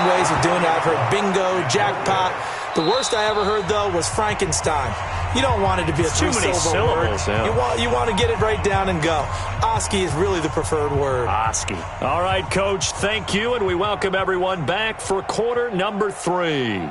ways of doing it. I've heard bingo, jackpot. The worst I ever heard, though, was Frankenstein. You don't want it to be a three-syllable word. Yeah. You want to get it right down and go. Oski is really the preferred word. Oski. All right, Coach, thank you, and we welcome everyone back for quarter number 3.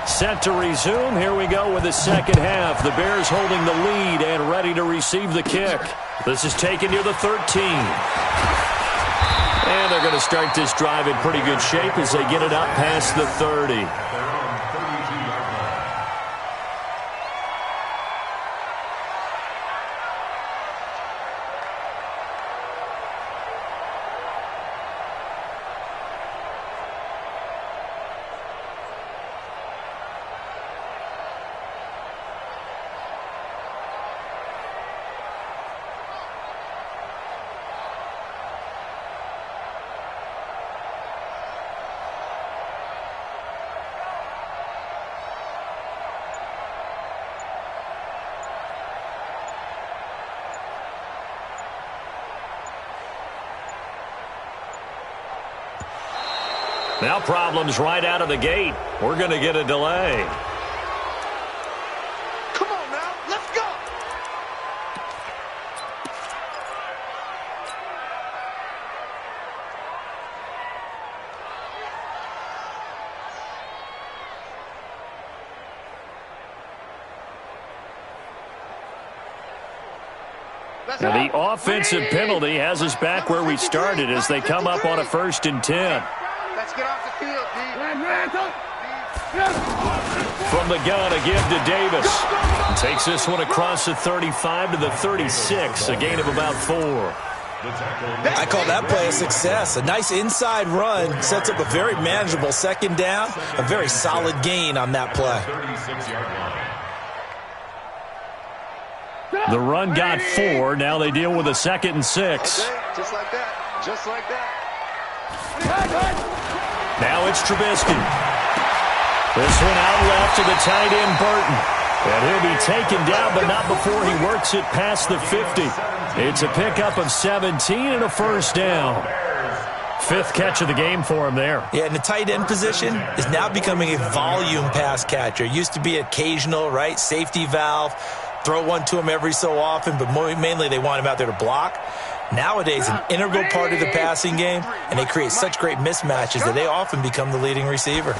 Set to resume. Here we go with the second half. The Bears holding the lead and ready to receive the kick. This is taken near the 13. And they're going to start this drive in pretty good shape as they get it out past the 30. Now problems right out of the gate. We're going to get a delay. Come on now, let's go. Now the offensive penalty has us back where we started as they come up on a 1st and 10. Let's get off the field, D. From the gun, a give to Davis. Takes this one across the 35 to the 36, a gain of about 4. I call that play a success. A nice inside run sets up a very manageable second down, a very solid gain on that play. The run got 4. Now they deal with a 2nd and 6. Okay, just like that. Just like that. Now it's Trubisky. This one out left to the tight end, Burton. And he'll be taken down, but not before he works it past the 50. It's a pickup of 17 and a 1st down. 5th catch of the game for him there. Yeah, and the tight end position is now becoming a volume pass catcher. Used to be occasional, right? Safety valve. Throw one to him every so often, but mainly they want him out there to block. Nowadays, an integral part of the passing game, and they create such great mismatches that they often become the leading receiver.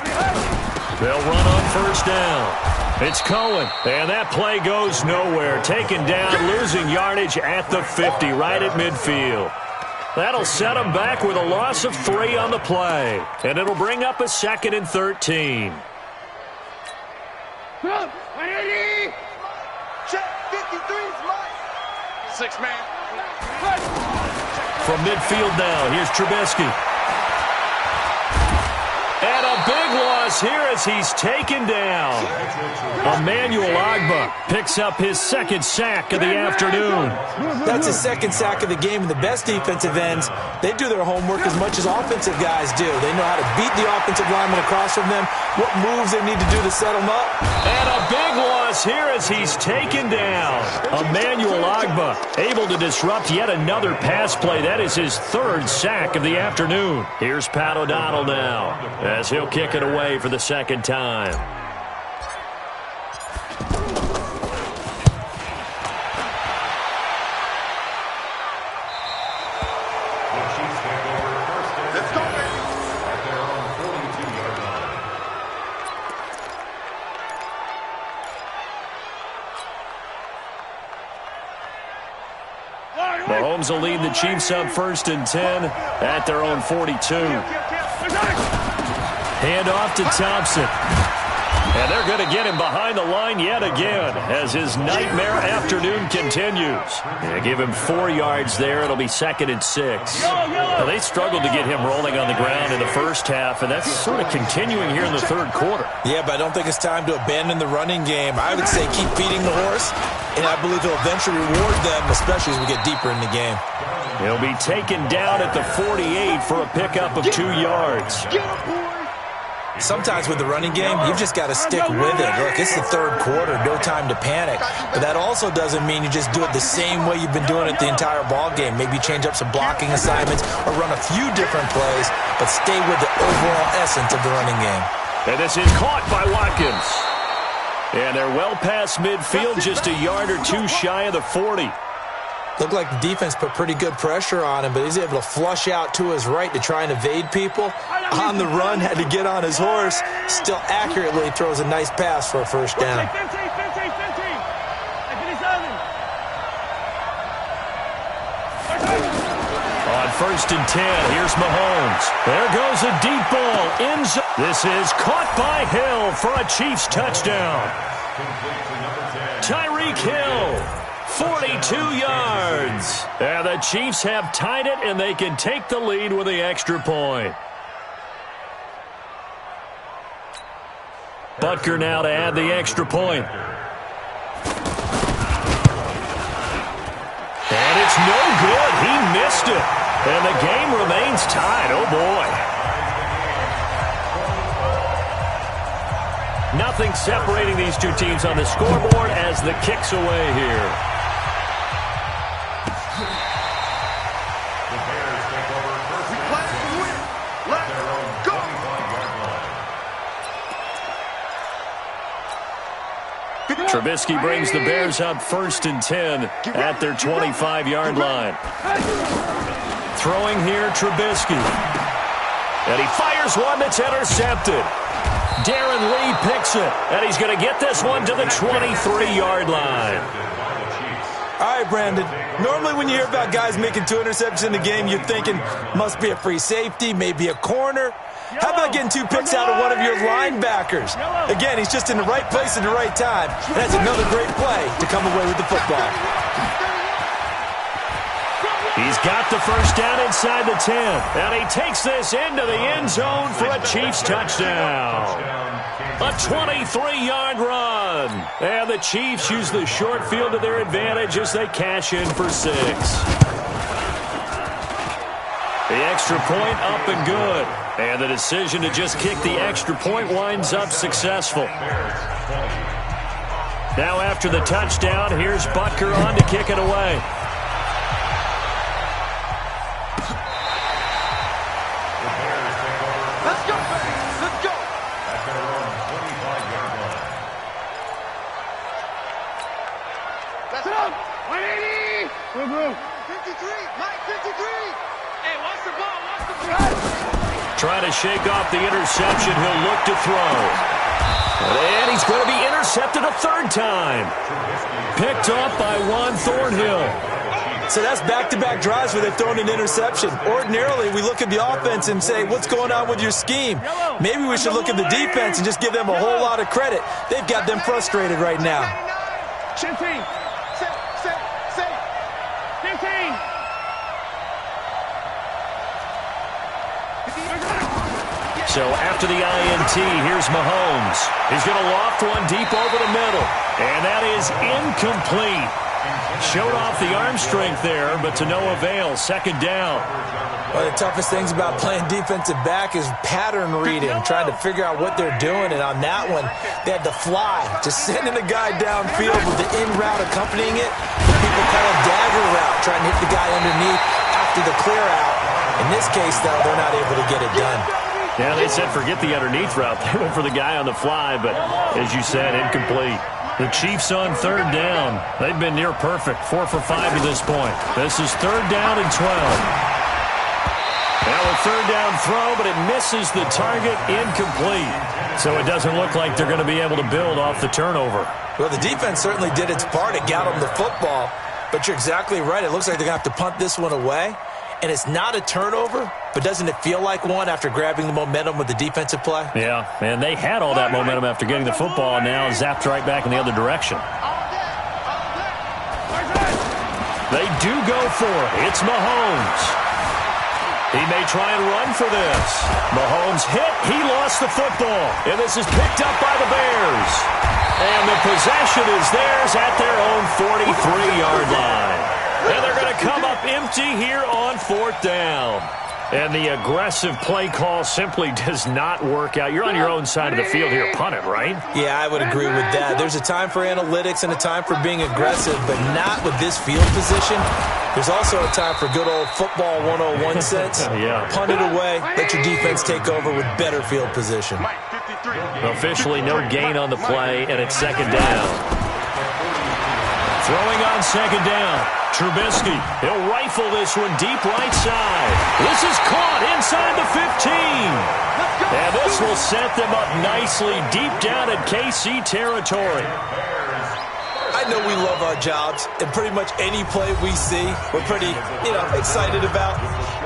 They'll run on 1st down. It's Cohen, and that play goes nowhere. Taken down, losing yardage at the 50, right at midfield. That'll set them back with a loss of 3 on the play, and it'll bring up a 2nd and 13. Check 53's mine. 6-man. From midfield now, here's Trubisky. And a big loss here as he's taken down. Emmanuel Ogbah picks up his 2nd sack of the afternoon. That's his 2nd sack of the game, and the best defensive ends, they do their homework as much as offensive guys do. They know how to beat the offensive lineman across from them, what moves they need to do to set them up. And a big loss here as he's taken down. Emmanuel Ogbah able to disrupt yet another pass play. That is his 3rd sack of the afternoon. Here's Pat O'Donnell now as he'll kick it away for the 2nd time. Mahomes will lead the Chiefs up 1st and 10 at their own 42. Hand off to Thompson. And they're going to get him behind the line yet again as his nightmare afternoon continues. They give him 4 yards there. It'll be 2nd and 6. Now, they struggled to get him rolling on the ground in the first half, and that's sort of continuing here in the third quarter. Yeah, but I don't think it's time to abandon the running game. I would say keep feeding the horse, and I believe he'll eventually reward them, especially as we get deeper in the game. He'll be taken down at the 48 for a pickup of 2 yards. Sometimes with the running game, you've just got to stick with it. Look, it's the third quarter, no time to panic. But that also doesn't mean you just do it the same way you've been doing it the entire ball game. Maybe change up some blocking assignments or run a few different plays, but stay with the overall essence of the running game. And this is caught by Watkins. And they're well past midfield, just a yard or 2 shy of the 40. Looked like the defense put pretty good pressure on him, but he's able to flush out to his right to try and evade people. On the run, had to get on his horse. Still accurately throws a nice pass for a first down. On 1st and 10, here's Mahomes. There goes a deep ball. This is caught by Hill for a Chiefs touchdown. Tyreek Hill. 42 yards. And the Chiefs have tied it, and they can take the lead with the extra point. Butker now to add the extra point. And it's no good. He missed it. And the game remains tied. Oh, boy. Nothing separating these two teams on the scoreboard as the kick's away here. Trubisky brings the Bears up 1st and 10 at their 25-yard line. Throwing here, Trubisky. And he fires one that's intercepted. Darren Lee picks it, and he's going to get this one to the 23-yard line. All right, Brandon. Normally when you hear about guys making 2 interceptions in the game, you're thinking must be a free safety, maybe a corner. How about getting 2 picks out of one of your linebackers? Again, he's just in the right place at the right time. And that's another great play to come away with the football. He's got the first down inside the 10. And he takes this into the end zone for a Chiefs touchdown. A 23-yard run. And the Chiefs use the short field to their advantage as they cash in for 6. The extra point up and good. And the decision to just kick the extra point winds up successful. Now after the touchdown, here's Butker on to kick it away. Let's go, let's go. That's up. 180. 53, Mike, 53. Hey, watch the ball, watch the ball. Trying to shake off the interception. He'll look to throw. And he's going to be intercepted a 3rd time. Picked off by Juan Thornhill. So that's back-to-back drives where they've thrown an interception. Ordinarily, we look at the offense and say, what's going on with your scheme? Maybe we should look at the defense and just give them a whole lot of credit. They've got them frustrated right now. 15. 15. So after the INT, here's Mahomes. He's going to loft one deep over the middle. And that is incomplete. Showed off the arm strength there, but to no avail. 2nd down. One of the toughest things about playing defensive back is pattern reading, trying to figure out what they're doing. And on that one, they had to fly, just sending a guy downfield with the in route accompanying it. People call a dagger route, trying to hit the guy underneath after the clear out. In this case, though, they're not able to get it done. Yeah, they said forget the underneath route. They went for the guy on the fly, but as you said, incomplete. The Chiefs on 3rd down. They've been near perfect, 4 for 5 to this point. This is 3rd down and 12. Now a 3rd down throw, but it misses the target, incomplete. So it doesn't look like they're going to be able to build off the turnover. Well, the defense certainly did its part. It got them the football. But you're exactly right. It looks like they're going to have to punt this one away. and it's not a turnover, but doesn't it feel like one after grabbing the momentum with the defensive play? Yeah, and they had all that momentum after getting the football, and now zapped right back in the other direction. They do go for it. It's Mahomes. He may try and run for this. Mahomes hit. He lost the football. And this is picked up by the Bears. And the possession is theirs at their own 43-yard line. And they're going to come up empty here on 4th down. And the aggressive play call simply does not work out. You're on your own side of the field here. Punt it, right? Yeah, I would agree with that. There's a time for analytics and a time for being aggressive, but not with this field position. There's also a time for good old football 101 sense. Yeah. Punt it away. Let your defense take over with better field position. Officially no gain on the play, and it's 2nd down. Throwing on 2nd down. Trubisky, he'll rifle this one deep right side. This is caught inside the 15. And this will set them up nicely deep down at KC territory. I know we love our jobs, and pretty much any play we see, we're pretty, excited about.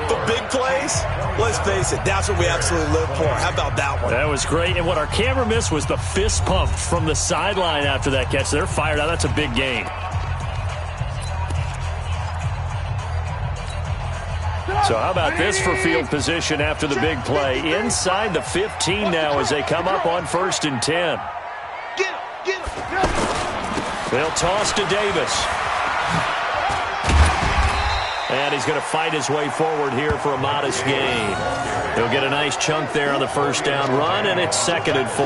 But big plays, let's face it, that's what we absolutely live for. How about that one? That was great. And what our camera missed was the fist pump from the sideline after that catch. They're fired out. That's a big gain. So how about this for field position after the big play? Inside the 15 now as they come up on 1st and 10. They'll toss to Davis. And he's going to fight his way forward here for a modest gain. He'll get a nice chunk there on the 1st down run, and it's 2nd and 4.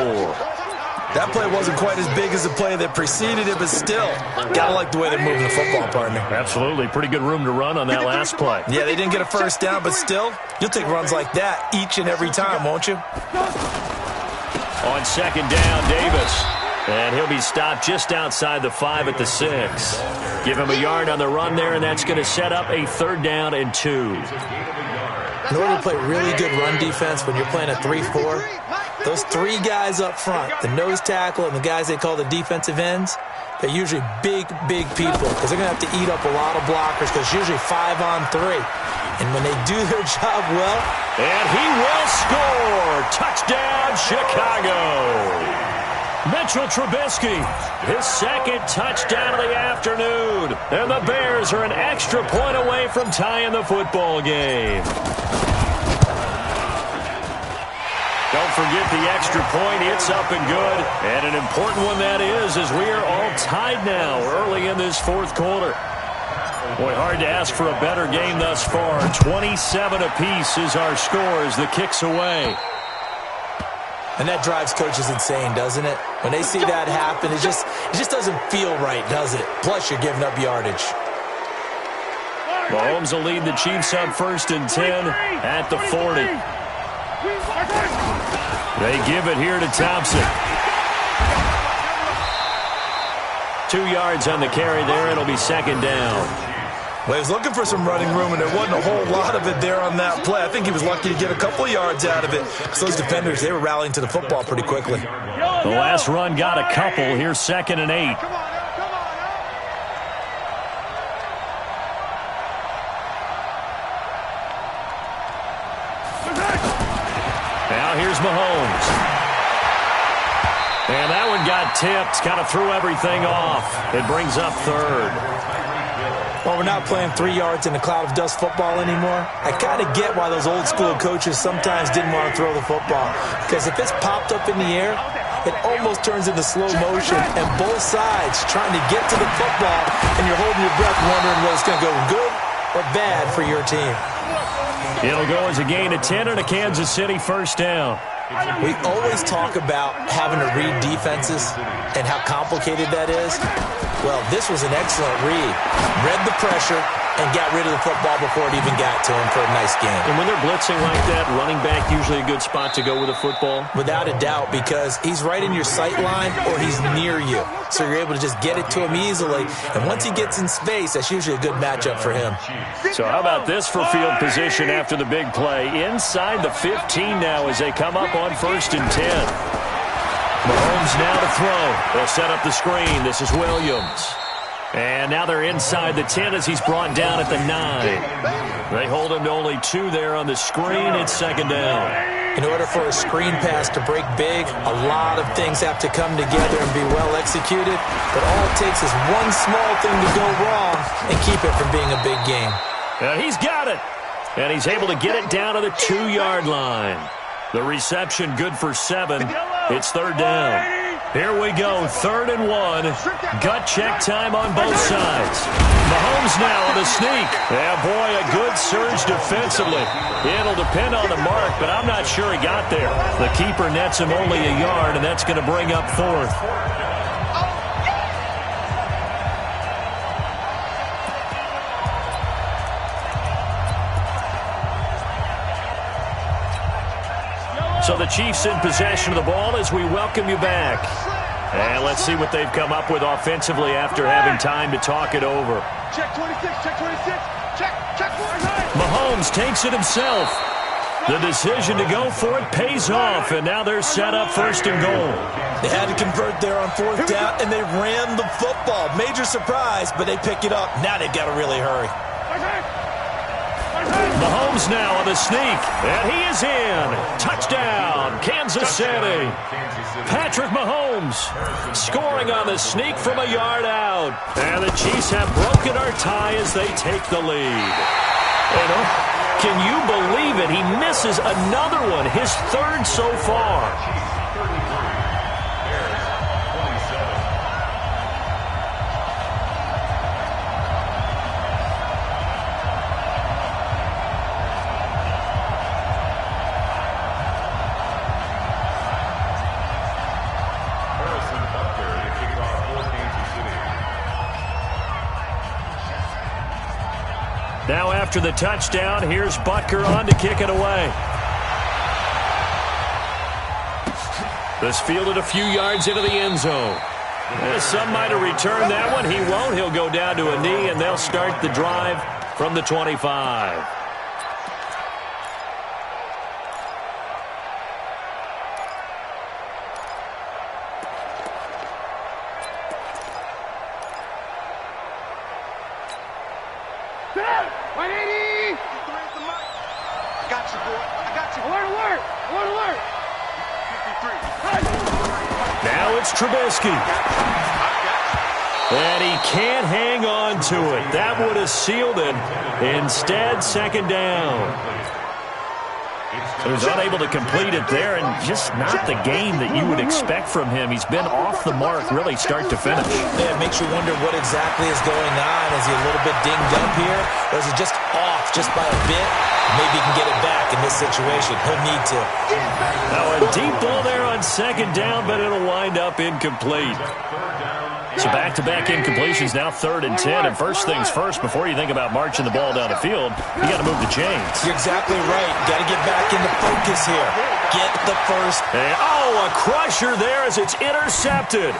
That play wasn't quite as big as the play that preceded it, but still, gotta like the way they're moving the football, partner. Absolutely. Pretty good room to run on that last play. Yeah, they didn't get a 1st down, but still, you'll take runs like that each and every time, won't you? On 2nd down, Davis. And he'll be stopped just outside the 5 at the 6. Give him a yard on the run there, and that's going to set up a 3rd down and 2. In order to play really good run defense when you're playing a 3-4, those 3 guys up front, the nose tackle and the guys they call the defensive ends, they're usually big people because they're going to have to eat up a lot of blockers because it's usually 5 on 3. And when they do their job well... And he will score! Touchdown, Chicago! Mitchell Trubisky, his 2nd touchdown of the afternoon. And the Bears are an extra point away from tying the football game. Don't forget the extra point. It's up and good. And an important one that is, as we are all tied now early in this 4th quarter. Boy, hard to ask for a better game thus far. 27 apiece is our score as the kick's away. And that drives coaches insane, doesn't it? When they see that happen, it just doesn't feel right, does it? Plus, you're giving up yardage. Mahomes will lead the Chiefs up 1st and 10 at the 40. They give it here to Thompson. 2 yards on the carry there. It'll be 2nd down. Well, he was looking for some running room, and there wasn't a whole lot of it there on that play. I think he was lucky to get a couple of yards out of it. So those defenders, they were rallying to the football pretty quickly. The last run got a couple. Here's 2nd and 8. Now here's Mahomes. And that one got tipped. Kind of threw everything off. It brings up 3rd. Well, we're not playing 3 yards in a cloud of dust football anymore. I kind of get why those old school coaches sometimes didn't want to throw the football. Because if it's popped up in the air, it almost turns into slow motion. And both sides trying to get to the football, and you're holding your breath wondering whether it's going to go good or bad for your team. It'll go as a gain of 10 and a Kansas City 1st down. We always talk about having to read defenses and how complicated that is. Well, this was an excellent read. Read the pressure and got rid of the football before it even got to him for a nice game. And when they're blitzing like that, running back usually a good spot to go with a football? Without a doubt, because he's right in your sight line or he's near you. So you're able to just get it to him easily. And once he gets in space, that's usually a good matchup for him. So how about this for field position after the big play? Inside the 15 now as they come up on 1st and 10. Mahomes now to throw. They'll set up the screen. This is Williams. And now they're inside the 10 as he's brought down at the 9. They hold him to only 2 there on the screen. It's second down. In order for a screen pass to break big, a lot of things have to come together and be well executed. But all it takes is one small thing to go wrong and keep it from being a big game. He's got it. And he's able to get it down to the 2-yard line. The reception good for 7. It's third down. Here we go, 3rd and 1. Gut check time on both sides. Mahomes now on the sneak. Yeah, boy, a good surge defensively. It'll depend on the mark, but I'm not sure he got there. The keeper nets him only a yard, and that's going to bring up 4th. So the Chiefs in possession of the ball as we welcome you back. And let's see what they've come up with offensively after having time to talk it over. Check 26, check 26, check 49. Mahomes takes it himself. The decision to go for it pays off, and now they're set up 1st and goal. They had to convert there on 4th down, and they ran the football. Major surprise, but they pick it up. Now they've got to really hurry. Mahomes now on the sneak, and he is in. Touchdown, Kansas City. Patrick Mahomes scoring on the sneak from a yard out. And the Chiefs have broken our tie as they take the lead. Can you believe it? He misses another one, his 3rd so far. Now after the touchdown, here's Butker on to kick it away. This fielded a few yards into the end zone. Some might have returned that one. He won't. He'll go down to a knee, and they'll start the drive from the 25. Now it's Trubisky. And he can't hang on to it. That would have sealed it. Instead, second down. He was unable to complete it there, and just not the game that you would expect from him. He's been off the mark really start to finish. Yeah, it makes you wonder what exactly is going on. Is he a little bit dinged up here, or is he just off just by a bit? Maybe he can get it back in this situation. He'll need to. Now a deep ball there on second down, but it'll wind up incomplete. So back-to-back incompletions, now 3rd and 10. And first things first, before you think about marching the ball down the field, you got to move the chains. You're exactly right. Got to get back into focus here. Get the first. And, a crusher there as it's intercepted.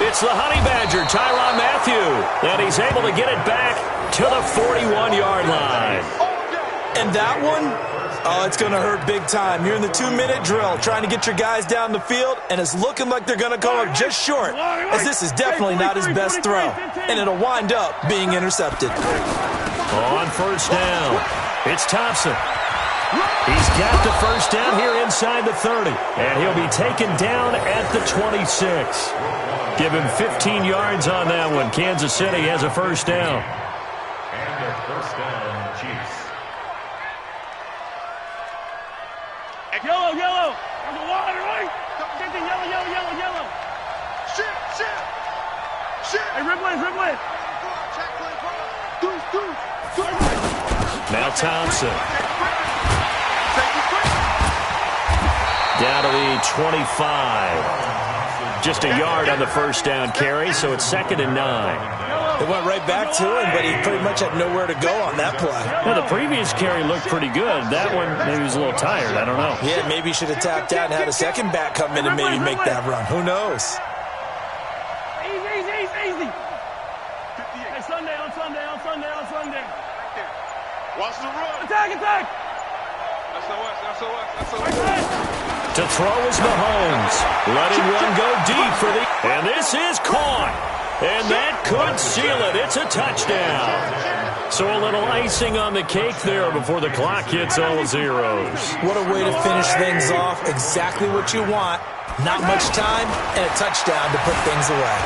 It's the Honey Badger, Tyrann Mathieu, and he's able to get it back to the 41-yard line. And that one, it's going to hurt big time. You're in the 2-minute drill trying to get your guys down the field, and it's looking like they're going to come up just short, as this is definitely not his best throw, and it'll wind up being intercepted. On first down, it's Thompson. He's got the first down here inside the 30, and he'll be taken down at the 26. Give him 15 yards on that one. Kansas City has a first down. And a first down, Chiefs. Yellow. On the water, right? Get the yellow. Shit. Hey, Ripley. Check 24. Now Thompson. Down to the 25. Just a yard on the first down carry, so it's 2nd and 9. They went right back to him, but he pretty much had nowhere to go on that play. Well, the previous carry looked pretty good. That one, maybe he was a little tired. I don't know. Yeah, maybe he should have tapped out and had a second back come in and maybe make that run. Who knows? Easy. Hey, Sunday. Watch the run. Attack. SOS. To throw is Mahomes. Letting one go deep for the... And this is caught. And that could seal it. It's a touchdown. So a little icing on the cake there before the clock hits all zeros. What a way to finish things off. Exactly what you want. Not much time and a touchdown to put things away.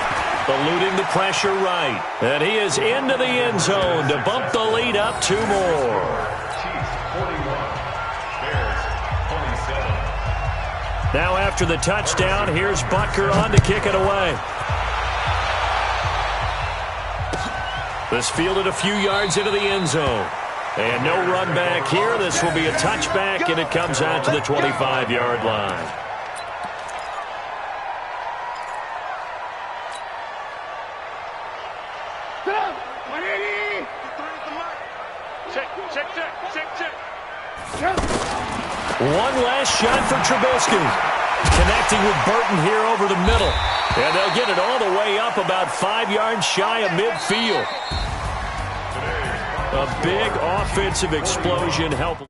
Eluding the pressure right. And he is into the end zone to bump the lead up 2 more. Chiefs 41. Bears 27. Now after the touchdown, here's Butker on to kick it away. This fielded a few yards into the end zone. And no run back here. This will be a touchback, and it comes out to the 25-yard line. One last shot for Trubisky. Connecting with Burton here over the middle. And they'll get it all the way up about 5 yards shy of midfield. A big offensive explosion helped.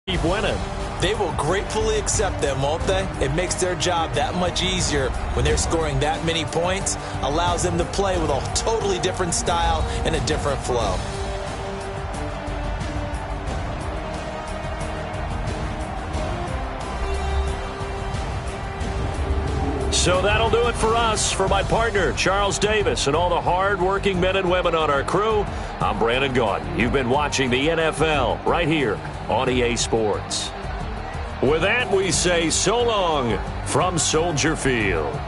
Keep winning. They will gratefully accept them, won't they? It makes their job that much easier when they're scoring that many points. Allows them to play with a totally different style and a different flow. So that'll do it for us. For my partner, Charles Davis, and all the hard-working men and women on our crew, I'm Brandon Gaudin. You've been watching the NFL right here on EA Sports. With that, we say so long from Soldier Field.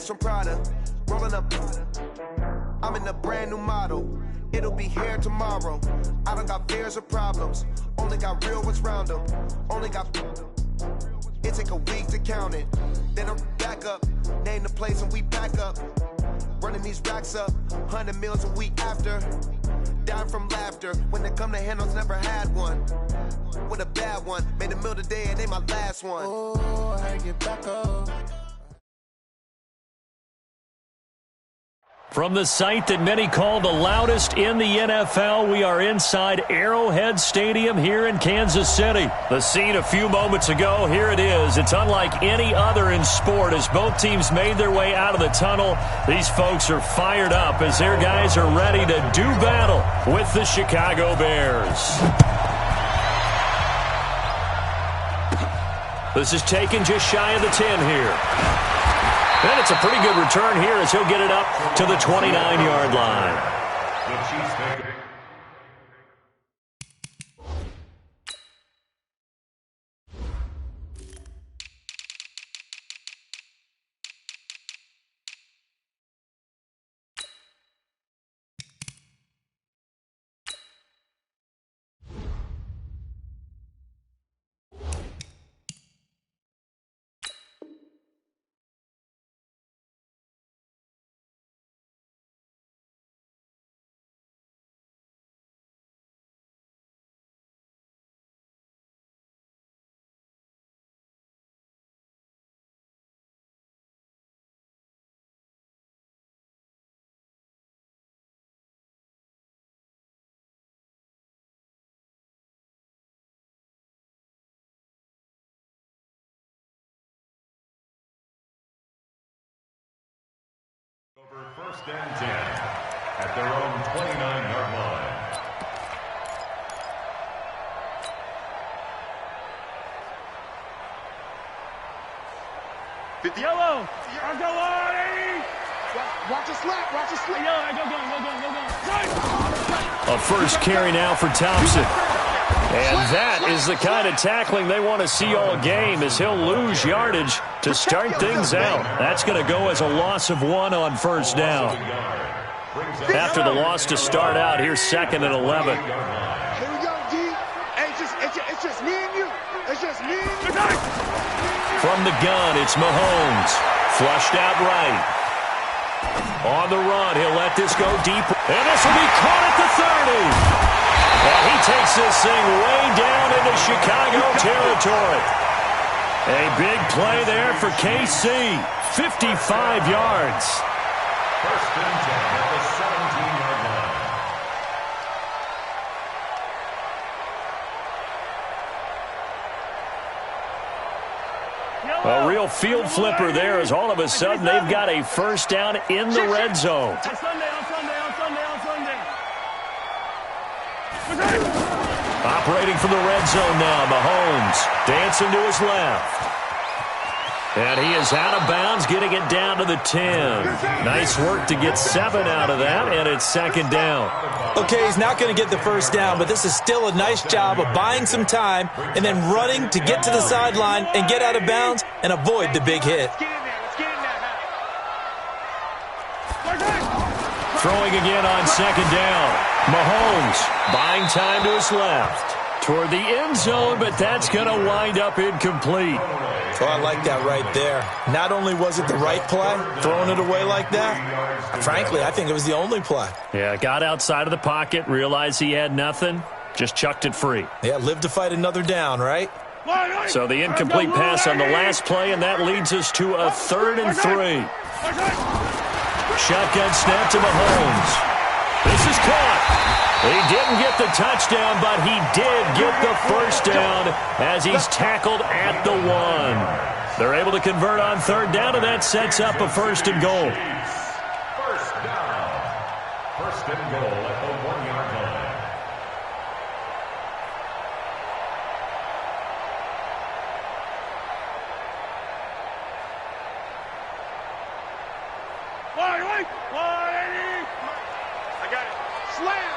From Prada, rolling up. I'm in a brand new model. It'll be here tomorrow. I don't got fears or problems. Only got real ones round them. Only got. It take a week to count it. Then I'm back up. Name the place and we pack up. Running these racks up. 100 meals a week after. Dying from laughter. When they come to handles, never had one. With a bad one. Made a meal today and they my last one. Oh, I had to get back up. From the site that many call the loudest in the NFL, we are inside Arrowhead Stadium here in Kansas City. The scene a few moments ago, here it is. It's unlike any other in sport as both teams made their way out of the tunnel. These folks are fired up as their guys are ready to do battle with the Chicago Bears. This is taken just shy of the 10 here. And it's a pretty good return here as he'll get it up to the 29-yard line. The Chiefs make it. First and 10 at their own 29-yard line. Yellow. I'll go on, 80. Watch your slap. Watch your slap. Yellow, go. A first carry now for Thompson. And that is the kind of tackling they want to see all game, as he'll lose yardage to start things out. That's going to go as a loss of 1 on first down. After the loss to start out, here's 2nd and 11. Here we go, D. Hey, it's just me and you. It's just me and you. From the gun, it's Mahomes. Flushed out right. On the run, he'll let this go deep. And this will be caught at the 30. And he takes this thing way down into Chicago territory. A big play there for KC. 55 yards. First and 10 at the 17-yard line. A real field flipper there, as all of a sudden they've got a first down in the red zone. On Sunday. Operating from the red zone now, Mahomes dancing to his left. And he is out of bounds, getting it down to the 10. Nice work to get 7 out of that, and it's 2nd down. Okay, he's not going to get the first down, but this is still a nice job of buying some time and then running to get to the sideline and get out of bounds and avoid the big hit. Throwing again on 2nd down. Mahomes buying time to his left. Toward the end zone, but that's going to wind up incomplete. Oh, I like that right there. Not only was it the right play, throwing it away like that, frankly, I think it was the only play. Yeah, got outside of the pocket, realized he had nothing, just chucked it free. Yeah, live to fight another down, right? So the incomplete pass on the last play, and that leads us to a 3rd and 3. Shotgun snap to Mahomes. This is caught. He didn't get the touchdown, but he did get the first down as he's tackled at the 1. They're able to convert on 3rd down, and that sets up a 1st and goal. First down. First and goal at the 1-yard line. I got it. Slam.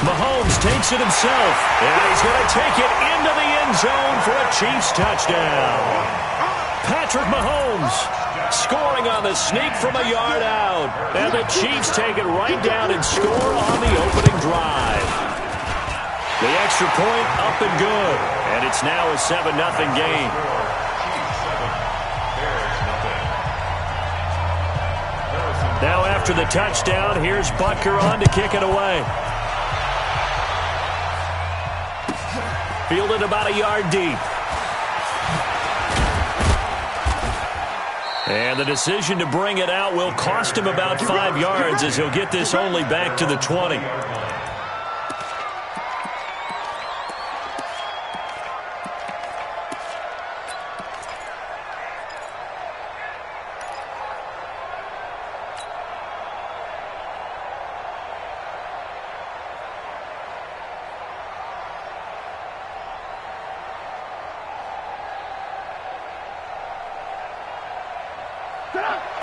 Mahomes takes it himself, and he's going to take it into the end zone for a Chiefs touchdown. Patrick Mahomes scoring on the sneak from a yard out, and the Chiefs take it right down and score on the opening drive. The extra point up and good, and it's now a 7-0 game. Now after the touchdown, here's Butker on to kick it away. Fielded about a yard deep. And the decision to bring it out will cost him about 5 yards, as he'll get this only back to the 20.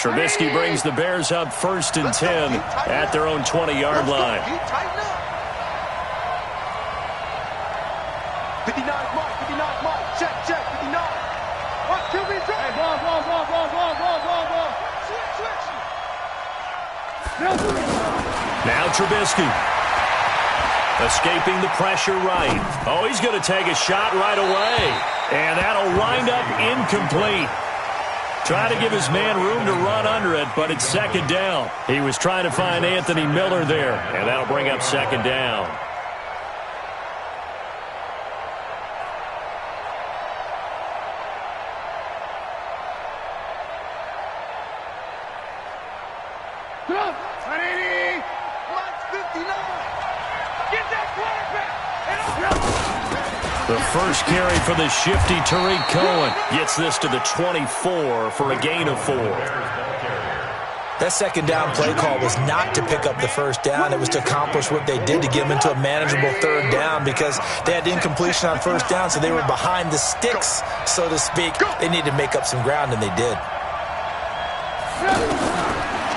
Trubisky brings the Bears up 1st and 10 at their own 20-yard line. 59 mark, check, 59. What, QB drop? Hey, ball. Switch. Now Trubisky. Escaping the pressure right. Oh, he's going to take a shot right away. And that'll wind up incomplete. Trying to give his man room to run under it, but it's 2nd down. He was trying to find Anthony Miller there, and that'll bring up 2nd down. The first carry for the shifty Tariq Cohen gets this to the 24 for a gain of 4. That second down play call was not to pick up the first down. It was to accomplish what they did, to get them into a manageable third down, because they had incompletion on first down, so they were behind the sticks, so to speak. They needed to make up some ground, and they did.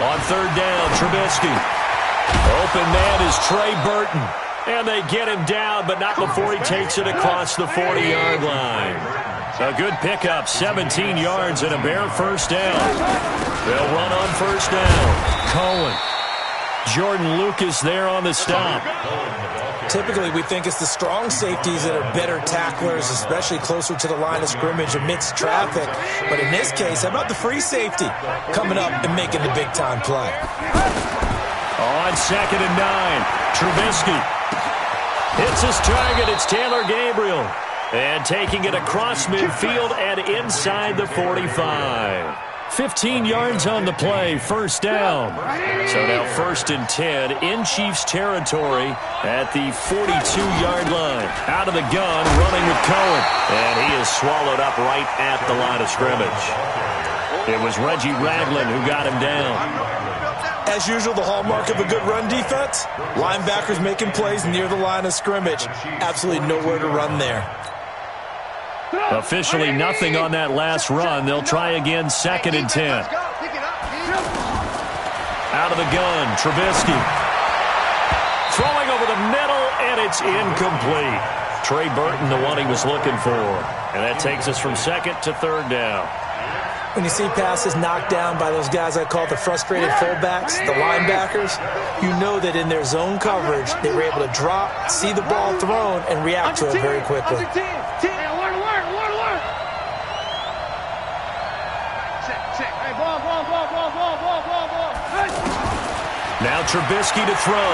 On third down, Trubisky. Open man is Trey Burton. And they get him down, but not before he takes it across the 40-yard line. A good pickup, 17 yards and a bare first down. They'll run on first down. Cohen. Jordan Lucas there on the stop. Typically, we think it's the strong safeties that are better tacklers, especially closer to the line of scrimmage amidst traffic. But in this case, how about the free safety coming up and making the big-time play? On 2nd and 9, Trubisky hits his target. It's Taylor Gabriel. And taking it across midfield and inside the 45. 15 yards on the play, first down. So now 1st and 10 in Chiefs territory at the 42-yard line. Out of the gun, running with Cohen. And he is swallowed up right at the line of scrimmage. It was Reggie Ragland who got him down. As usual, the hallmark of a good run defense, linebackers making plays near the line of scrimmage. Absolutely nowhere to run there. Officially nothing on that last run. They'll try again, 2nd and 10. Out of the gun, Trubisky. Throwing over the middle, and it's incomplete. Trey Burton, the one he was looking for. And that takes us from 2nd to 3rd down. When you see passes knocked down by those guys I call the frustrated fullbacks, the linebackers, you know that in their zone coverage, they were able to drop, see the ball thrown, and react to it very quickly. Now Trubisky to throw.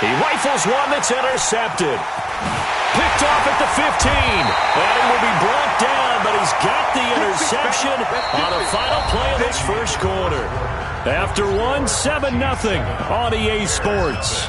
He rifles one that's intercepted. Picked off at the 15. And he will be brought down, but he's got the interception on the final play of this first quarter. After one, 7-0 on EA Sports.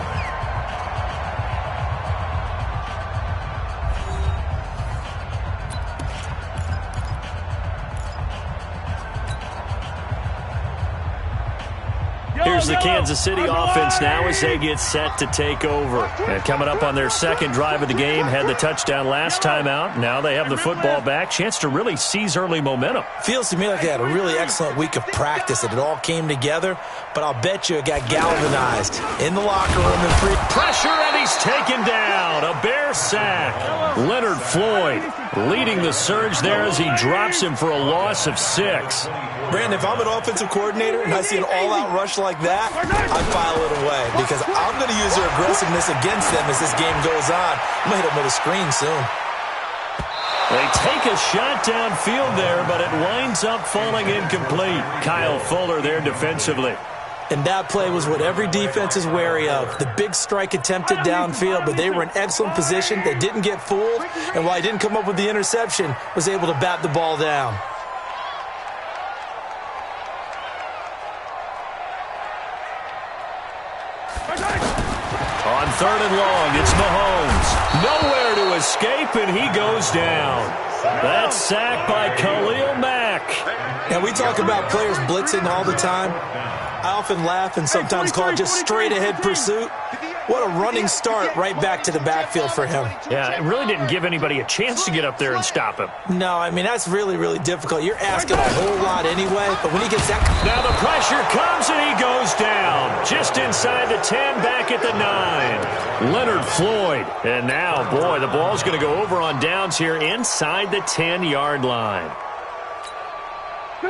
Here's the Kansas City offense now as they get set to take over. And coming up on their second drive of the game, had the touchdown last time out. Now they have the football back. Chance to really seize early momentum. Feels to me like they had a really excellent week of practice. It all came together, but I'll bet you it got galvanized in the locker room. Pressure, and he's taken down. A Bear sack. Leonard Floyd leading the surge there as he drops him for a loss of 6. Brandon, if I'm an offensive coordinator and I see an all-out rush like that, I file it away because I'm going to use their aggressiveness against them as this game goes on. I'm going to hit them with a screen soon. They take a shot downfield there, but it winds up falling incomplete. Kyle Fuller there defensively. And that play was what every defense is wary of. The big strike attempted downfield, but they were in excellent position. They didn't get fooled, and while he didn't come up with the interception, was able to bat the ball down. On 3rd and long, it's Mahomes. Nowhere to escape, and he goes down. That's sacked by Khalil Mack. And we talk about players blitzing all the time. I often laugh and sometimes call it just straight-ahead pursuit. What a running start right back to the backfield for him. Yeah, it really didn't give anybody a chance to get up there and stop him. No, I mean, that's really, really difficult. You're asking a whole lot anyway, but when he gets that... Now the pressure comes and he goes down. Just inside the 10, back at the 9. Leonard Floyd. And now, boy, the ball's going to go over on downs here inside the 10-yard line.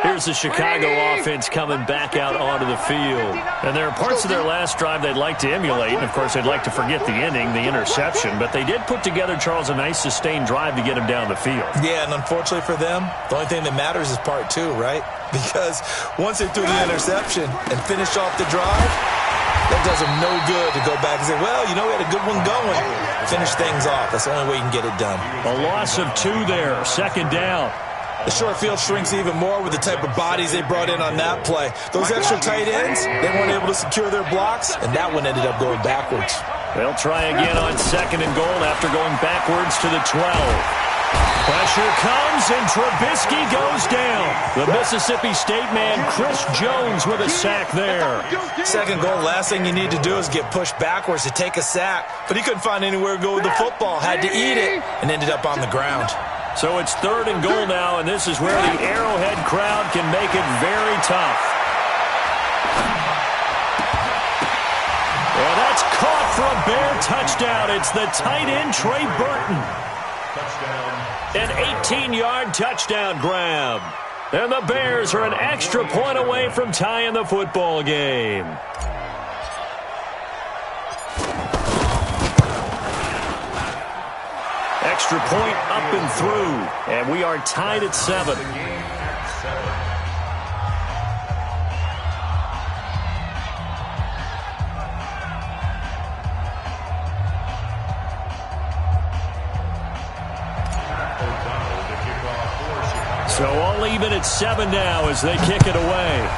Here's the Chicago offense coming back out onto the field. And there are parts of their last drive they'd like to emulate. And, of course, they'd like to forget the ending, the interception. But they did put together, Charles, a nice sustained drive to get him down the field. Yeah, and unfortunately for them, the only thing that matters is part 2, right? Because once they threw the interception and finished off the drive, that does them no good to go back and say, well, you know, we had a good one going. Finish things off. That's the only way you can get it done. A loss of 2 there, 2nd down. The short field shrinks even more with the type of bodies they brought in on that play. Those extra tight ends, they weren't able to secure their blocks, and that one ended up going backwards. They'll try again on 2nd and goal after going backwards to the 12. Pressure comes, and Trubisky goes down. The Mississippi State man, Chris Jones, with a sack there. Second goal, last thing you need to do is get pushed backwards to take a sack. But he couldn't find anywhere to go with the football. Had to eat it and ended up on the ground. So it's 3rd and goal now, and this is where the Arrowhead crowd can make it very tough. Well, that's caught for a Bear touchdown. It's the tight end, Trey Burton. An 18-yard touchdown grab. And the Bears are an extra point away from tying the football game. Extra point up and through. And we are tied at 7. So all even at 7 now as they kick it away.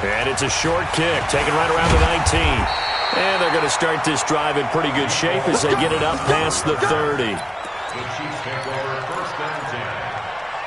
And it's a short kick, taken right around the 19. And they're going to start this drive in pretty good shape as they get it up past the 30. The Chiefs take over 1st and 10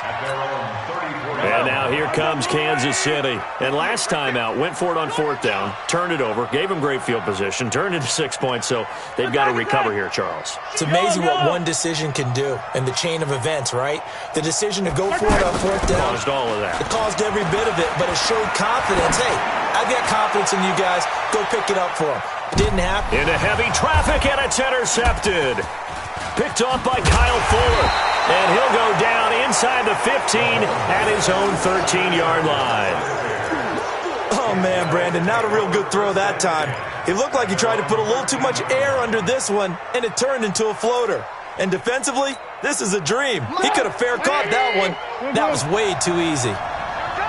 at their own 34. And now here comes Kansas City. And last time out, went for it on 4th down, turned it over, gave them great field position, turned into 6 points, so they've got to recover here, Charles. It's amazing what one decision can do in the chain of events, right? The decision to go for it on 4th down. Caused all of that. It caused every bit of it, but it showed confidence. Hey, I've got confidence in you guys. Go pick it up for them. It didn't happen. Into heavy traffic, and it's intercepted. Picked off by Kyle Fuller. And he'll go down inside the 15 at his own 13-yard line. Oh, man, Brandon, not a real good throw that time. It looked like he tried to put a little too much air under this one, and it turned into a floater. And defensively, this is a dream. He could have fair caught that one. That was way too easy.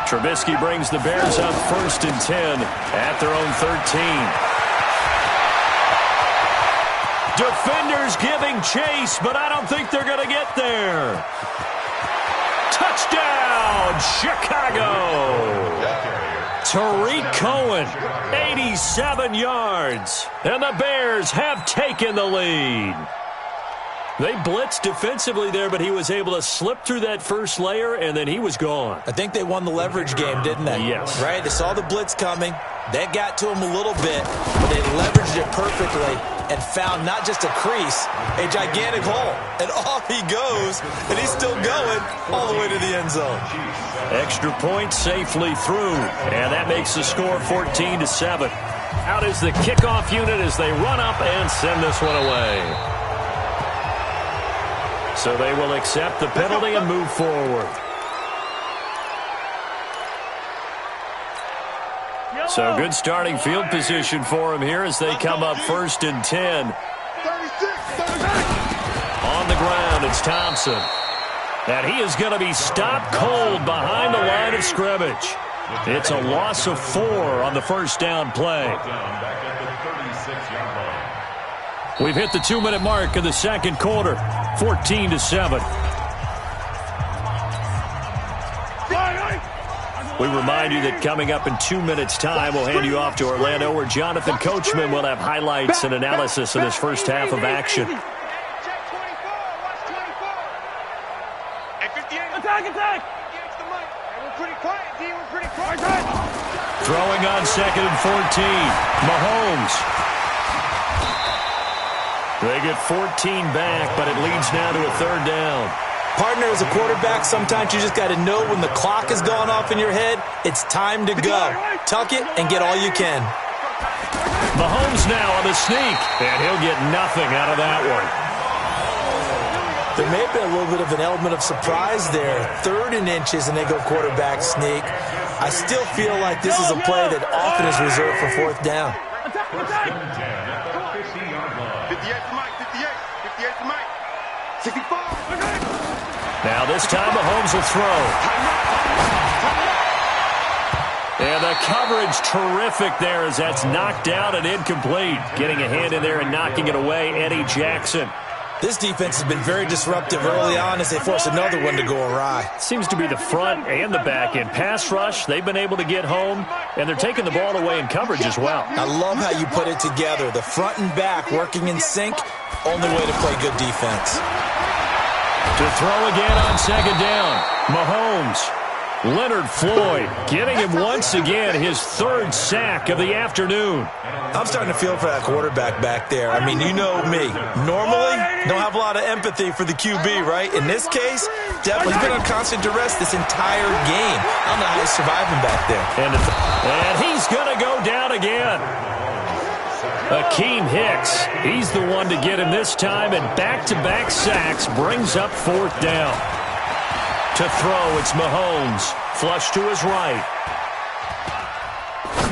Trubisky brings the Bears up 1st and 10 at their own 13. Defenders giving chase, but I don't think they're going to get there. Touchdown, Chicago. Tariq Cohen, 87 yards. And the Bears have taken the lead. They blitzed defensively there, but he was able to slip through that first layer, and then he was gone. I think they won the leverage game, didn't they? Yes. Right? They saw the blitz coming. That got to him a little bit, but they leveraged it perfectly and found not just a crease, a gigantic hole. And off he goes, and he's still going all the way to the end zone. Extra point safely through, and that makes the score 14-7. Out is the kickoff unit as they run up and send this one away. So they will accept the penalty and move forward. So good starting field position for him here as they come up 1st and 10. On the ground, it's Thompson. And he is going to be stopped cold behind the line of scrimmage. It's a loss of 4 on the first down play. We've hit the 2-minute mark of the second quarter, 14-7. We remind you that coming up in 2 minutes' time, we'll hand you off to Orlando, where Jonathan Coachman will have highlights and analysis of this first half of action. Throwing on 2nd and 14, Mahomes. They get 14 back, but it leads now to a 3rd down. Partner, as a quarterback, sometimes you just got to know when the clock has gone off in your head, it's time to go. Tuck it and get all you can. Mahomes now on the sneak, and he'll get nothing out of that one. There may have been a little bit of an element of surprise there. 3rd and inches, and they go quarterback sneak. I still feel like this is a play that often is reserved for 4th down. 64. Now this time Mahomes will throw. And the coverage terrific there as that's knocked down and incomplete. Getting a hand in there and knocking it away, Eddie Jackson. This defense has been very disruptive early on as they force another one to go awry. Seems to be the front and the back end. Pass rush, they've been able to get home, and they're taking the ball away in coverage as well. I love how you put it together. The front and back working in sync. only way to play good defense. To throw again on second down, Mahomes. Leonard Floyd getting him once again his third sack of the afternoon. I'm starting to feel for that quarterback back there. I mean, you know me. Normally, don't have a lot of empathy for the QB, right? In this case, definitely been on constant duress this entire game. I don't know how he's surviving back there. And he's going to go down again. Akeem Hicks, he's the one to get him this time, and back-to-back sacks brings up fourth down. To throw, it's Mahomes. Flush to his right.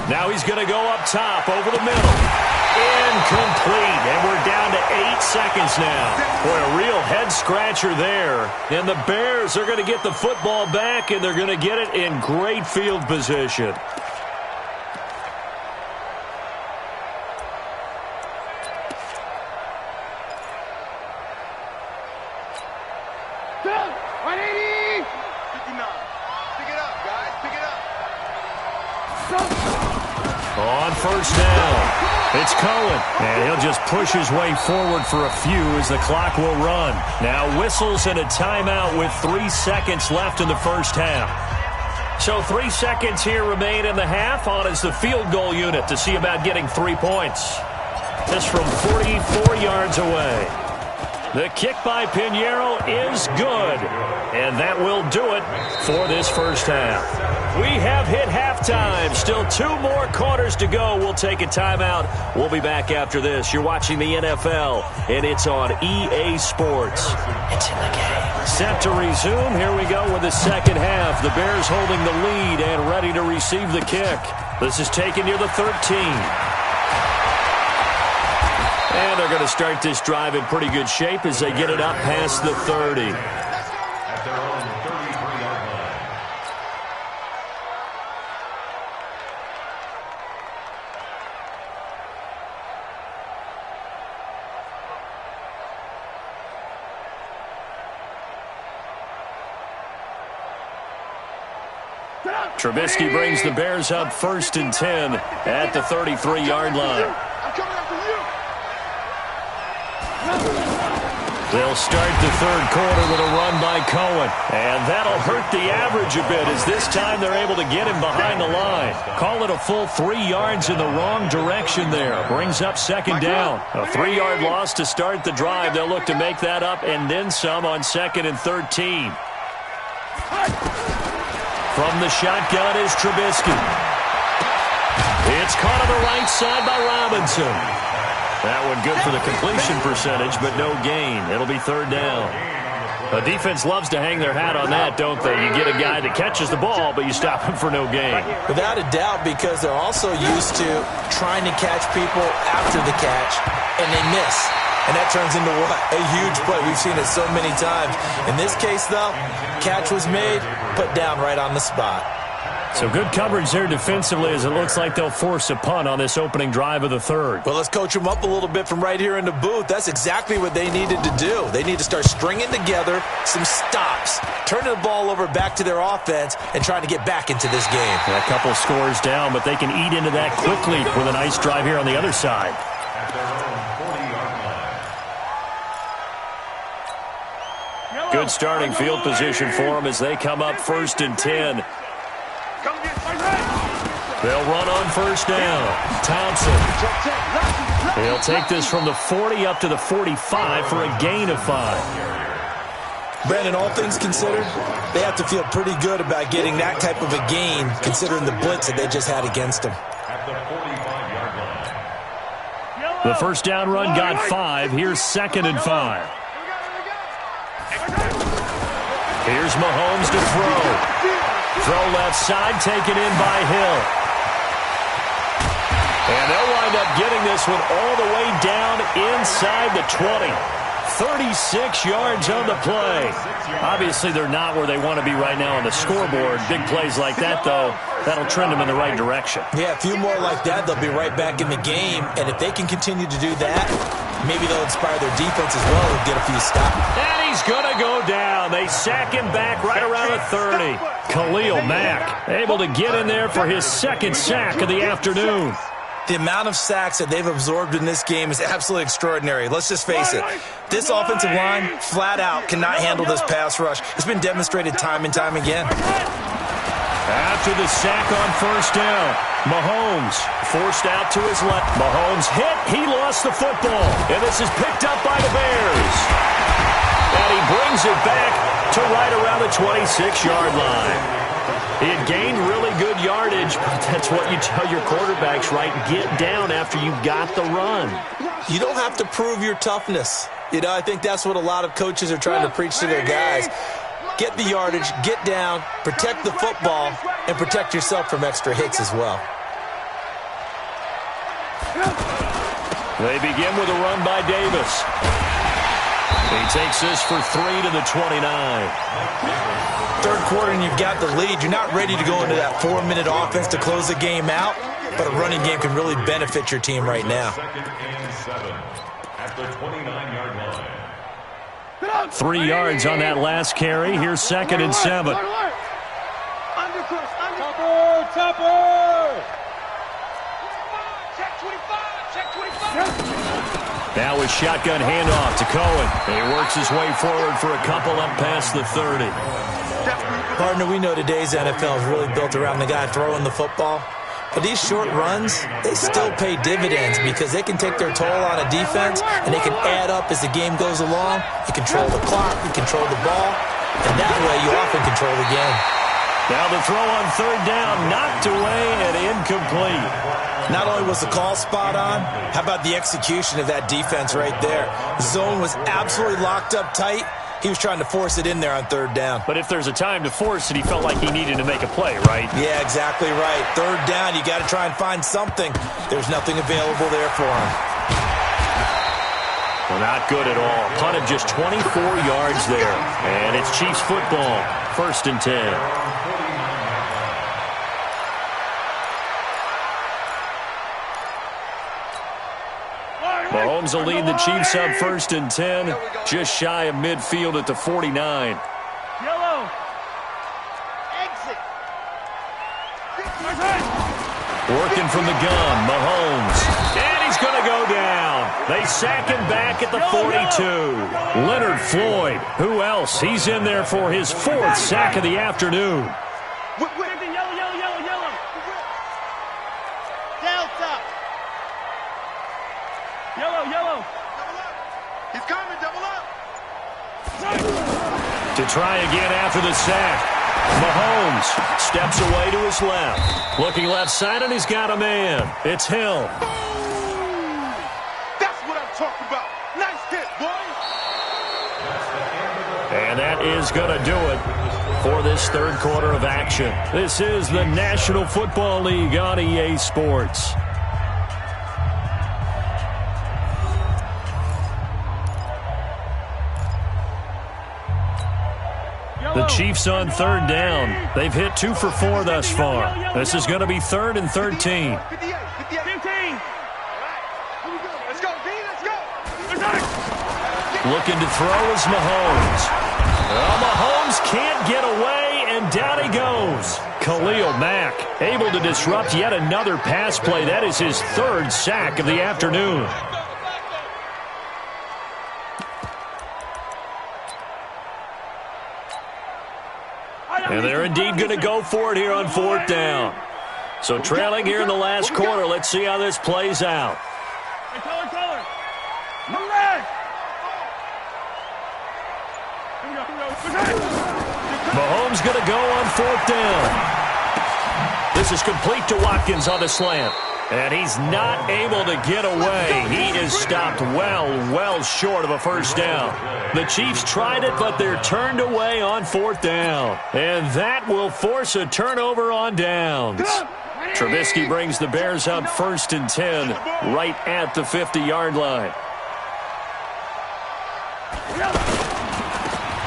Now he's going to go up top, over the middle. Incomplete, and we're down to 8 seconds now. Boy, a real head-scratcher there. And the Bears are going to get the football back, and they're going to get it in great field position. On first down, it's Cohen, and he'll just push his way forward for a few as the clock will run. Now whistles and a timeout with 3 seconds left in the first half. So 3 seconds here remain in the half. On is the field goal unit to see about getting 3 points. This from 44 yards away. The kick by Pinheiro is good, and that will do it for this first half. We have hit halftime. Still 2 more quarters to go. We'll take a timeout. We'll be back after this. You're watching the NFL, and it's on EA Sports. It's in the game. Set to resume. Here we go with the second half. The Bears holding the lead and ready to receive the kick. This is taken near the 13. And they're going to start this drive in pretty good shape as they get it up past the 30. At their own 33-yard line. Trubisky brings the Bears up 1st and 10 at the 33-yard line. I'm coming after you. They'll start the third quarter with a run by Cohen. And that'll hurt the average a bit as this time they're able to get him behind the line. Call it a full 3 yards in the wrong direction there. Brings up second down. A 3-yard loss to start the drive. They'll look to make that up and then some on 2nd and 13. From the shotgun is Trubisky. It's caught on the right side by Robinson. That one good for the completion percentage, but no gain. It'll be third down. The defense loves to hang their hat on that, don't they? You get a guy that catches the ball, but you stop him for no gain. Without a doubt, because they're also used to trying to catch people after the catch, and they miss. And that turns into what? A huge play. We've seen it so many times. In this case, though, catch was made, put down right on the spot. So good coverage there defensively as it looks like they'll force a punt on this opening drive of the third. Well, let's coach them up a little bit from right here in the booth. That's exactly what they needed to do. They need to start stringing together some stops, turning the ball over back to their offense, and trying to get back into this game. A couple scores down, but they can eat into that quickly with a nice drive here on the other side. At their own 40-yard line. Good starting field position for them as they come up 1st and 10. They'll run on first down. Thompson. He'll take this from the 40 up to the 45 for a gain of 5. Brandon, all things considered, they have to feel pretty good about getting that type of a gain considering the blitz that they just had against them. At the 45-yard line. The first down run got 5. Here's 2nd and 5. Here's Mahomes to throw. Throw left side, taken in by Hill. And they'll wind up getting this one all the way down inside the 20. 36 yards on the play. Obviously, they're not where they want to be right now on the scoreboard. Big plays like that, though, that'll trend them in the right direction. Yeah, a few more like that, they'll be right back in the game. And if they can continue to do that, maybe they'll inspire their defense as well and get a few stops. And he's going to go down. They sack him back right around the 30. Khalil Mack able to get in there for his 2nd sack of the afternoon. The amount of sacks that they've absorbed in this game is absolutely extraordinary. Let's just face it. This offensive line, flat out, cannot handle this pass rush. It's been demonstrated time and time again. After the sack on first down, Mahomes forced out to his left. Mahomes hit. He lost the football. And this is picked up by the Bears. And he brings it back to right around the 26-yard line. He had gained really good yardage, but that's what you tell your quarterbacks, right? Get down after you've got the run. You don't have to prove your toughness. You know, I think that's what a lot of coaches are trying to preach to their guys. Get the yardage, get down, protect the football, and protect yourself from extra hits as well. They begin with a run by Davis. He takes this for 3 to the 29. Third quarter and you've got the lead. You're not ready to go into that 4-minute offense to close the game out, but a running game can really benefit your team right now. 2nd and 7 at the 29-yard line. 3 yards on that last carry. Here's 2nd and 7. Now with shotgun handoff to Cohen. He works his way forward for a couple up past the 30. Partner, we know today's NFL is really built around the guy throwing the football. But these short runs, they still pay dividends because they can take their toll on a defense and they can add up as the game goes along. You control the clock, you control the ball, and that way you often control the game. Now the throw on third down, knocked away and incomplete. Not only was the call spot on, how about the execution of that defense right there? The zone was absolutely locked up tight. He was trying to force it in there on third down. But if there's a time to force it, he felt like he needed to make a play, right? Yeah, exactly right. Third down, you got to try and find something. There's nothing available there for him. Well, not good at all. Punted just 24 yards there. And it's Chiefs football. 1st and 10. Mahomes will lead the Chiefs up 1st and 10, just shy of midfield at the 49. Yellow. Exit. Working from the gun, Mahomes. And he's going to go down. They sack him back at the 42. Leonard Floyd. Who else? He's in there for his 4th sack of the afternoon. Yellow. Delta. Yellow. He's coming, double up. To try again after the sack. Mahomes steps away to his left. Looking left side, and he's got a man. It's Hill. That's what I'm talking about. Nice hit, boy. And that is going to do it for this third quarter of action. This is the National Football League on EA Sports. The Chiefs on third down. They've hit 2 for 4 thus far. This is going to be 3rd and 13. 15. Let's go, D. Let's go. Looking to throw is Mahomes. Well, Mahomes can't get away, and down he goes. Khalil Mack able to disrupt yet another pass play. That is his 3rd sack of the afternoon. And they're indeed going to go for it here on 4th down. So trailing here in the last quarter. Let's see how this plays out. Mahomes going to go on 4th down. This is complete to Watkins on the slant. And he's not able to get away. He is stopped well short of a 1st down. The Chiefs tried it, but they're turned away on 4th down. And that will force a turnover on downs. Trubisky brings the Bears up 1st and 10, right at the 50-yard line.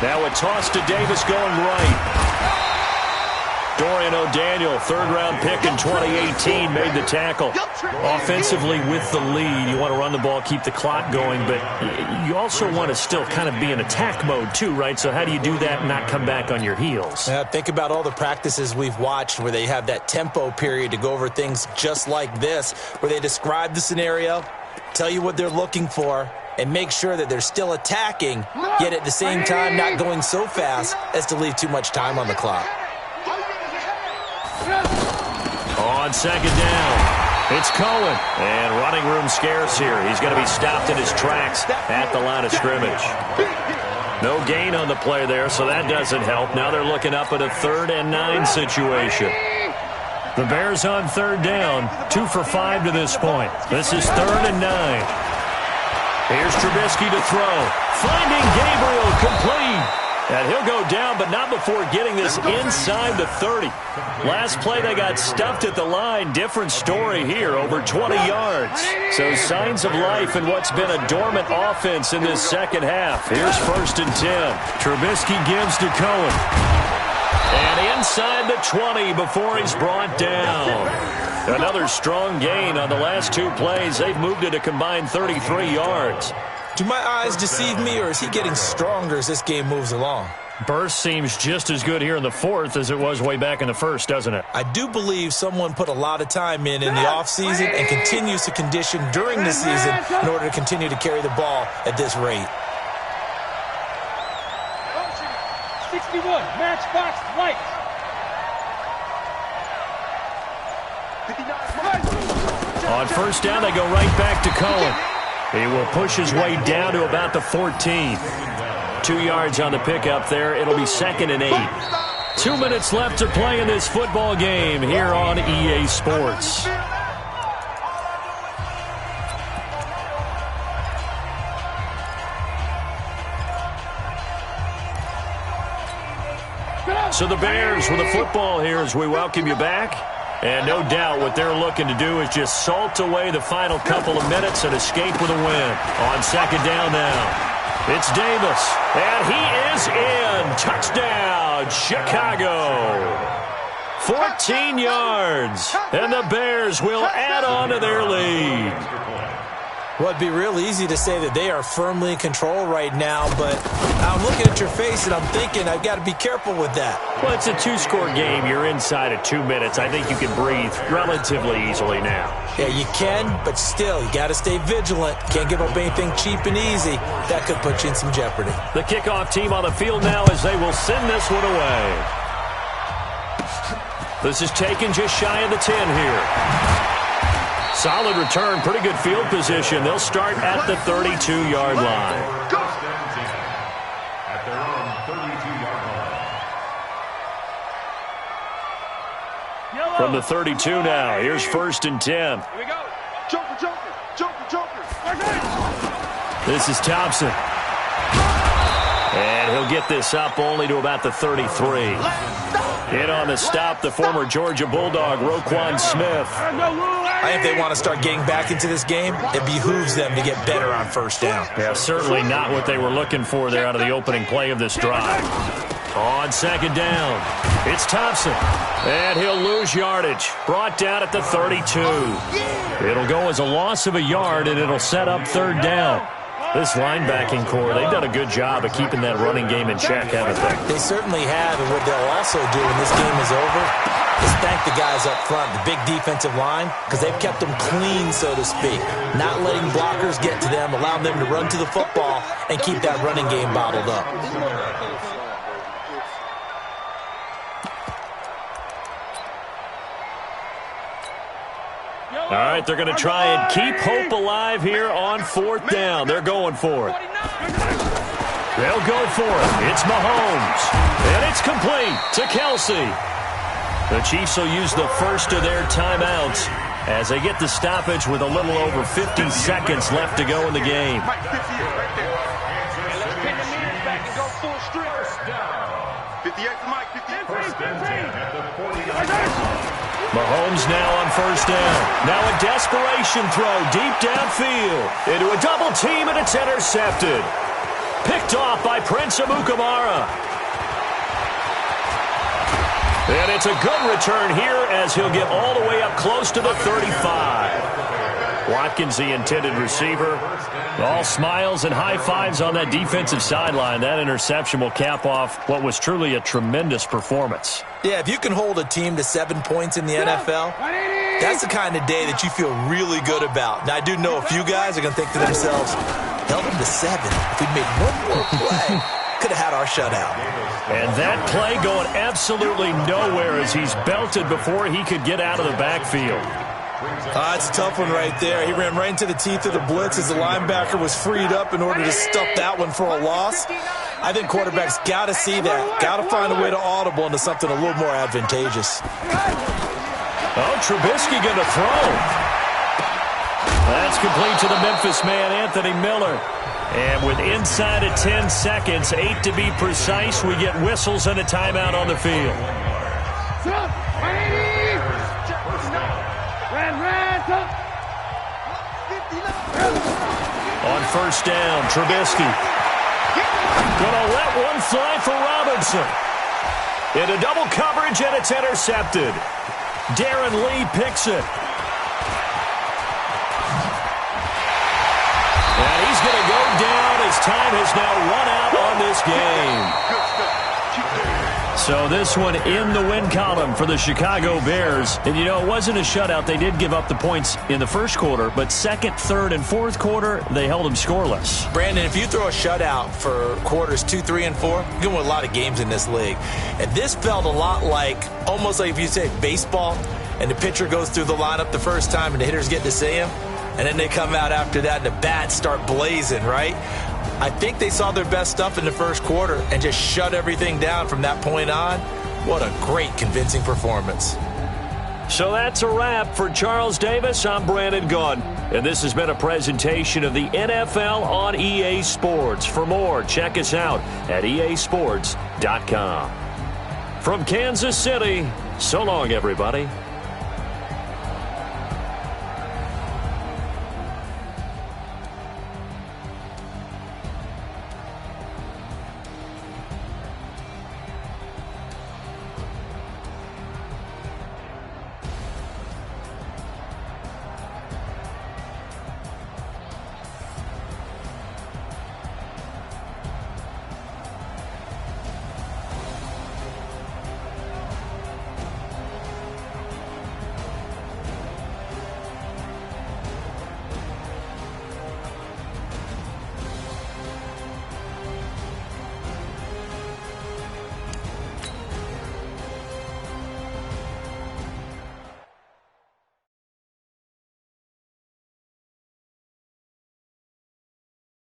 Now a toss to Davis going right. Dorian O'Daniel, third-round pick in 2018, made the tackle. Offensively with the lead, you want to run the ball, keep the clock going, but you also want to still kind of be in attack mode too, right? So how do you do that and not come back on your heels? Think about all the practices we've watched where they have that tempo period to go over things just like this, where they describe the scenario, tell you what they're looking for, and make sure that they're still attacking, yet at the same time not going so fast as to leave too much time on the clock. On second down, it's Cohen, and running room scarce here. He's going to be stopped in his tracks at the line of scrimmage. No gain on the play there, so that doesn't help. Now they're looking up at a 3rd and 9 situation. The Bears on third down, 2 for 5 to this point. This is 3rd and 9. Here's Trubisky to throw. Finding Gabriel, complete. And he'll go down, but not before getting this inside the 30. Last play, they got stuffed at the line. Different story here, over 20 yards. So signs of life in what's been a dormant offense in this second half. Here's 1st and 10. Trubisky gives to Cohen. And inside the 20 before he's brought down. Another strong gain on the last 2 plays. They've moved it a combined 33 yards. Do my eyes deceive me, or is he getting stronger as this game moves along? Burst seems just as good here in the 4th as it was way back in the 1st, doesn't it? I do believe someone put a lot of time in the offseason and continues to condition during the season in order to continue to carry the ball at this rate. 61, matchbox lights. On first down, they go right back to Cohen. He will push his way down to about the 14. 2 yards on the pickup there. It'll be 2nd and 8. 2 minutes left to play in this football game here on EA Sports. So the Bears with the football here as we welcome you back. And no doubt what they're looking to do is just salt away the final couple of minutes and escape with a win. On second down now, it's Davis. And he is in. Touchdown, Chicago. 14 yards. And the Bears will add on to their lead. Well, it'd be real easy to say that they are firmly in control right now, but I'm looking at your face and I'm thinking I've got to be careful with that. Well, it's a 2-score game. You're inside of 2 minutes. I think you can breathe relatively easily now. Yeah, you can, but still, you got to stay vigilant. Can't give up anything cheap and easy. That could put you in some jeopardy. The kickoff team on the field now as they will send this one away. This is taken just shy of the 10 here. Solid return, pretty good field position. They'll start at the 32-yard line. At their own 32-yard line. From the 32 now, here's 1st and 10. Here we go. Joker. This is Thompson. And he'll get this up only to about the 33. In on the stop, the former Georgia Bulldog, Roquan Smith. I think they want to start getting back into this game. It behooves them to get better on first down. Yeah, certainly not what they were looking for there out of the opening play of this drive. On second down, it's Thompson. And he'll lose yardage. Brought down at the 32. It'll go as a loss of a yard, and it'll set up 3rd down. This linebacking core, they've done a good job of keeping that running game in check, haven't they? They certainly have, and what they'll also do when this game is over is thank the guys up front, the big defensive line, because they've kept them clean, so to speak. Not letting blockers get to them, allowing them to run to the football and keep that running game bottled up. All right, they're going to try and keep hope alive here on 4th down. They're going for it. They'll go for it. It's Mahomes. And it's complete to Kelsey. The Chiefs will use the first of their timeouts as they get the stoppage with a little over 50 seconds left to go in the game. Mahomes now on first down. Now a desperation throw deep downfield into a double team, and it's intercepted. Picked off by Prince Amukamara. And it's a good return here as he'll get all the way up close to the 35. Watkins, the intended receiver. All smiles and high fives on that defensive sideline. That interception will cap off what was truly a tremendous performance. Yeah, if you can hold a team to 7 points in the NFL, that's the kind of day that you feel really good about. Now, I do know a few guys are going to think to themselves, held them to 7. If we'd made one more play, could have had our shutout. And that play going absolutely nowhere as he's belted before he could get out of the backfield. It's a tough one right there. He ran right into the teeth of the blitz as the linebacker was freed up in order to stuff that one for a loss. I think quarterbacks got to see that. Got to find a way to audible into something a little more advantageous. Oh, Trubisky going to throw. That's complete to the Memphis man, Anthony Miller. And with inside of 10 seconds, 8 to be precise, we get whistles and a timeout on the field. On first down, Trubisky. Gonna let one fly for Robinson. Into double coverage, and it's intercepted. Darren Lee picks it. And he's going to go down as time has now run out on this game. So this one in the win column for the Chicago Bears. And, you know, it wasn't a shutout. They did give up the points in the first quarter, but second, third, and fourth quarter, they held them scoreless. Brandon, if you throw a shutout for quarters 2, 3, and 4, you're going to win a lot of games in this league. And this felt a lot like, almost like if you say baseball, and the pitcher goes through the lineup the first time and the hitters get to see him, and then they come out after that and the bats start blazing, right? I think they saw their best stuff in the first quarter and just shut everything down from that point on. What a great, convincing performance. So that's a wrap for Charles Davis. I'm Brandon Gaudin, and this has been a presentation of the NFL on EA Sports. For more, check us out at easports.com. From Kansas City, so long, everybody.